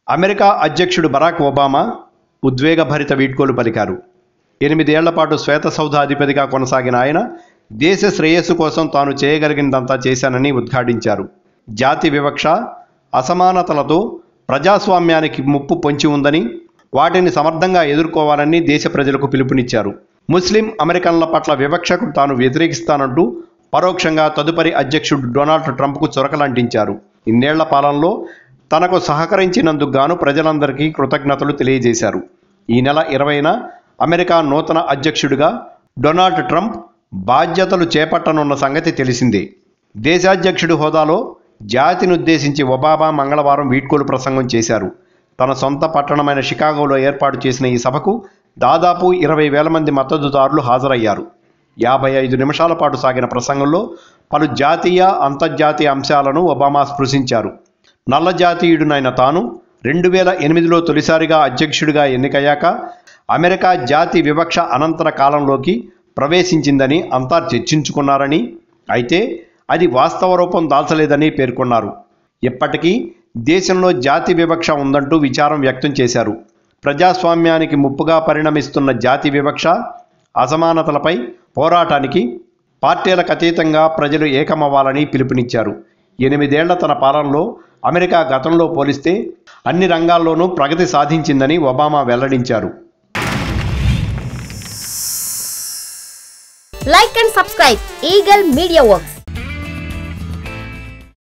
America అధ్యక్షుడు Barack Obama ఉద్వేగభరిత వీడ్కోలు పలికారు. 8 ఏళ్ల పాటు శ్వేతసౌధ అధిపతిగా కొనసాగిన ఆయన దేశ శ్రేయస్సు కోసం తాను చేయగలిగినదంతా చేశానని ఉద్ఘాటించారు. జాతి వివక్ష, అసమానతలతో ప్రజాస్వామ్యానికి ముప్పు పొంచి ఉందని, వాటిని సమర్థంగా ఎదుర్కోవాలని దేశ ప్రజలకు పిలుపునిచ్చారు. ముస్లిం అమెరికన్ల పట్ల వివక్షకు తాను వ్యతిరేకిస్తానంటూ పరోక్షంగా తదుపరి అధ్యక్షుడు డొనాల్డ్ ట్రంప్కు చురకలంటించారు. ఇన్నేళ్ల పాలనలో తనకు సహకరించినందుకు గాను ప్రజలందరికీ కృతజ్ఞతలు తెలియజేశారు. ఈ నెల 20న అమెరికా నూతన అధ్యక్షుడిగా డొనాల్డ్ ట్రంప్ బాధ్యతలు చేపట్టనున్న సంగతి తెలిసిందే. దేశాధ్యక్షుడి హోదాలో జాతినుద్దేశించి ఒబామా మంగళవారం వీడ్కోలు ప్రసంగం చేశారు. తన సొంత పట్టణమైన షికాగోలో ఏర్పాటు చేసిన ఈ సభకు దాదాపు 20,000 మంది మద్దతుదారులు హాజరయ్యారు. 55 నిమిషాల పాటు సాగిన ప్రసంగంలో పలు జాతీయ, అంతర్జాతీయ అంశాలను ఒబామా స్పృశించారు. నల్ల జాతీయుడినైన తాను 2008లో తొలిసారిగా అధ్యక్షుడిగా ఎన్నికయ్యాక అమెరికా జాతి వివక్ష అనంతర కాలంలోకి ప్రవేశించిందని అంతా చర్చించుకున్నారని, అయితే అది వాస్తవ రూపం దాల్చలేదని పేర్కొన్నారు. ఇప్పటికీ దేశంలో జాతి వివక్ష ఉందంటూ విచారం వ్యక్తం చేశారు. ప్రజాస్వామ్యానికి ముప్పుగా పరిణమిస్తున్న జాతి వివక్ష, అసమానతలపై పోరాటానికి పార్టీలకు అతీతంగా ప్రజలు ఏకమవ్వాలని పిలుపునిచ్చారు. 8 ఏళ్ల తన పాలనలో అమెరికా గతంలో పోలిస్తే అన్ని రంగాల్లోనూ ప్రగతి సాధించిందని ఒబామా వెల్లడించారు. Like and subscribe Eagle Media Works.